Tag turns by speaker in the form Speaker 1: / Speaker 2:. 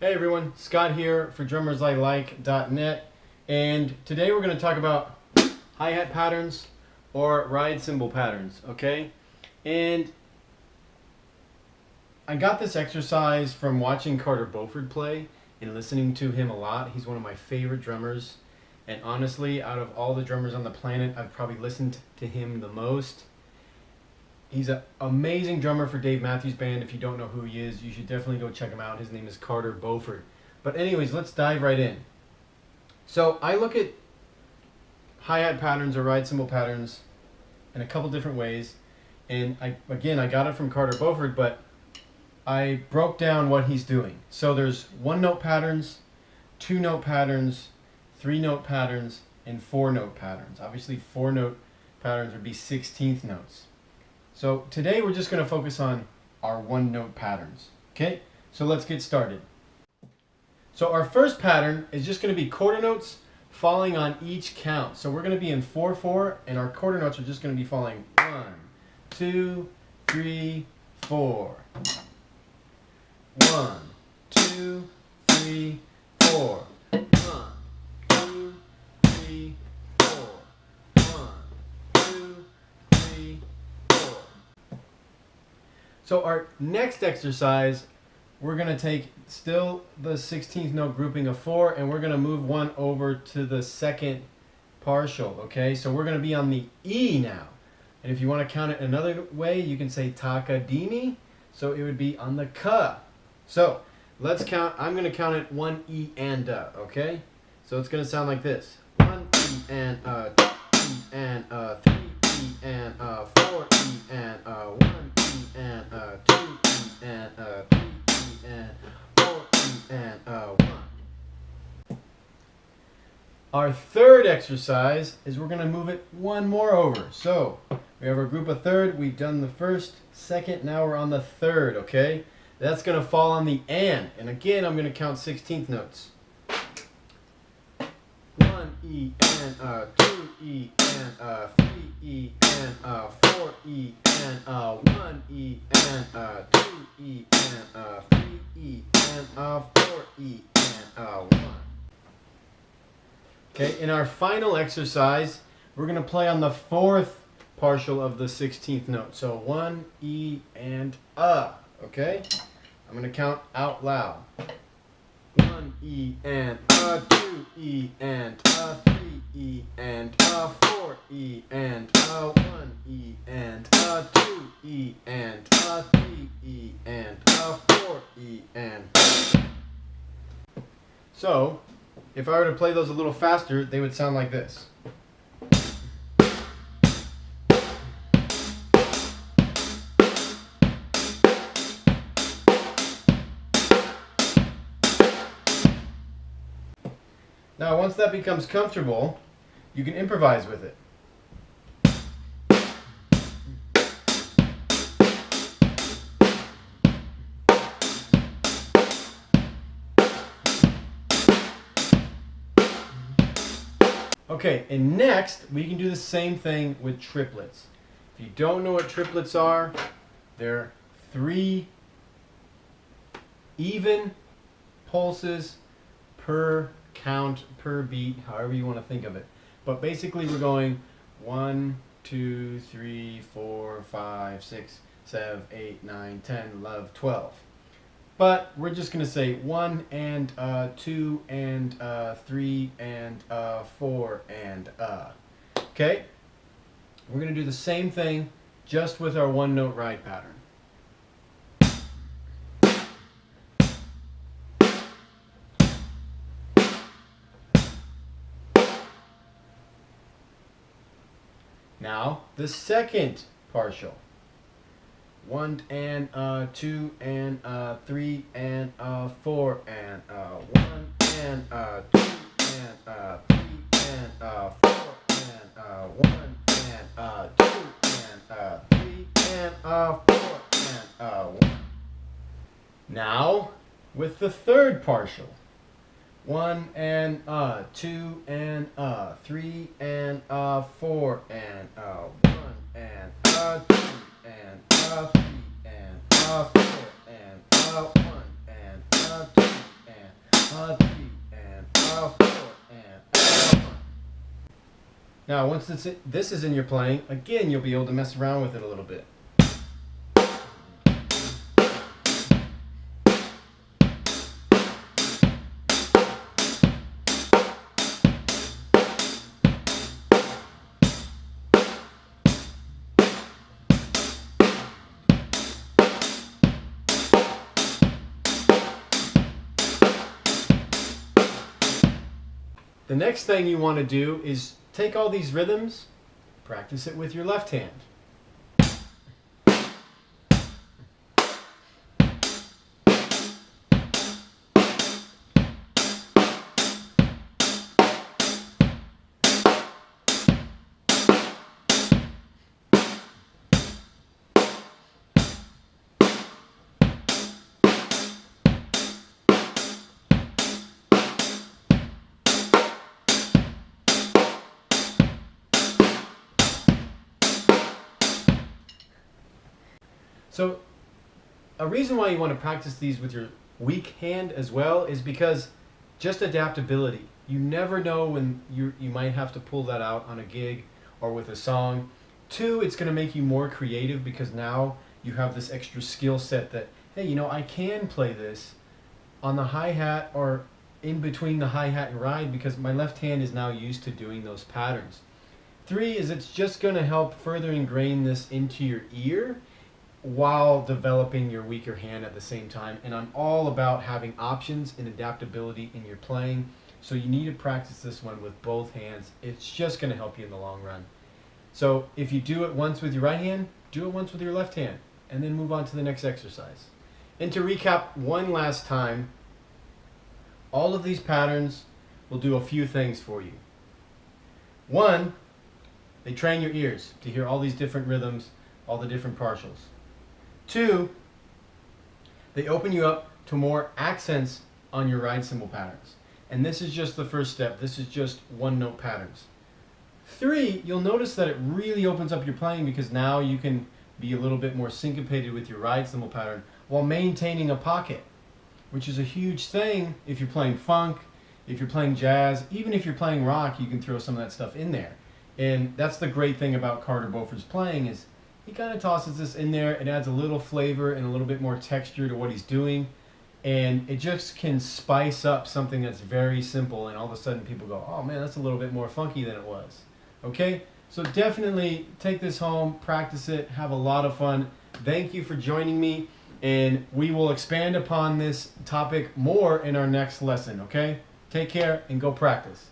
Speaker 1: Hey everyone, Scott here for drummerslike.net, and today we're going to talk about hi-hat patterns or ride cymbal patterns, okay? And I got this exercise from watching Carter Beauford play and listening to him a lot. He's one of my favorite drummers, and honestly, out of all the drummers on the planet, I've probably listened to him the most. He's an amazing drummer for Dave Matthews Band. If you don't know who he is, you should definitely go check him out. His name is Carter Beauford. But anyways, let's dive right in. So I look at hi-hat patterns or ride cymbal patterns in a couple different ways. And I got it from Carter Beauford, but I broke down what he's doing. So there's one-note patterns, two-note patterns, three-note patterns, and four-note patterns. Obviously, four-note patterns would be 16th notes. So today we're just going to focus on our one-note patterns. Okay, so let's get started. So our first pattern is just going to be quarter notes falling on each count. So we're going to be in 4/4, and our quarter notes are just going to be falling 1, 2, 3, 4. 1, 2, 3, 4. 1, 2, 3, 4. 1, 2, 3, 4. So our next exercise, we're going to take still the 16th note grouping of 4, and we're going to move one over to the second partial, okay? So we're going to be on the E now. And if you want to count it another way, you can say takadimi. So it would be on the ka. So let's count. I'm going to count it 1 E and okay? So it's going to sound like this. 1 E and 2 E and 3 E and 4 E and 1 E and 2 E and 3 E and 4 E and 1. Our third exercise is we're going to move it one more over. So we have our group of third. We've done the first, second. Now we're on the third, okay? That's going to fall on the and. And again, I'm going to count 16th notes. 1 E and 2 E and 3 E and 4 E and 1 E and 2 E and 3 E and 4 E and 1. Okay, in our final exercise, we're going to play on the fourth partial of the 16th note. So 1 E and okay? I'm going to count out loud. 1 E and 2 E and 3 E and 4 E and 1 E and 2 E and 3 E and 4 E and. So, if I were to play those a little faster, they would sound like this. Now, once that becomes comfortable, you can improvise with it. Okay, and next, we can do the same thing with triplets. If you don't know what triplets are, they're 3 even pulses per count, per beat, however you want to think of it. But basically we're going 1, 2, 3, 4, 5, 6, 7, 8, 9, 10, 11, 12. But we're just going to say 1 and 2 and 3 and 4 and okay? We're going to do the same thing just with our one-note ride pattern. Now, the second partial. 1 and 2 and 3 and 4 and 1 and 2 and 3 and 4 and 1 and 2 and 3 and 4 and 1. Now, with the third partial. 1 and 2 and 3 and 4 and 1 and 2 and 3 and 4 and 1 and 2 and A 3 and a 4 and a 1. Now once this is in your playing, again you'll be able to mess around with it a little bit. The next thing you want to do is take all these rhythms, practice it with your left hand. So a reason why you want to practice these with your weak hand as well is because just adaptability. You never know when you might have to pull that out on a gig or with a song. 2, it's going to make you more creative because now you have this extra skill set that, hey, you know, I can play this on the hi-hat or in between the hi-hat and ride because my left hand is now used to doing those patterns. 3 is it's just going to help further ingrain this into your ear while developing your weaker hand at the same time. And I'm all about having options and adaptability in your playing. So you need to practice this one with both hands. It's just going to help you in the long run. So if you do it once with your right hand, do it once with your left hand, and then move on to the next exercise. And to recap one last time, all of these patterns will do a few things for you. 1, they train your ears to hear all these different rhythms, all the different partials. 2, they open you up to more accents on your ride cymbal patterns. And this is just the first step. This is just one note patterns. 3, you'll notice that it really opens up your playing because now you can be a little bit more syncopated with your ride cymbal pattern while maintaining a pocket, which is a huge thing if you're playing funk, if you're playing jazz, even if you're playing rock, you can throw some of that stuff in there. And that's the great thing about Carter Beauford's playing is he kind of tosses this in there. It adds a little flavor and a little bit more texture to what he's doing. And it just can spice up something that's very simple. And all of a sudden people go, oh man, that's a little bit more funky than it was. Okay? So definitely take this home, practice it, have a lot of fun. Thank you for joining me. And we will expand upon this topic more in our next lesson. Okay? Take care and go practice.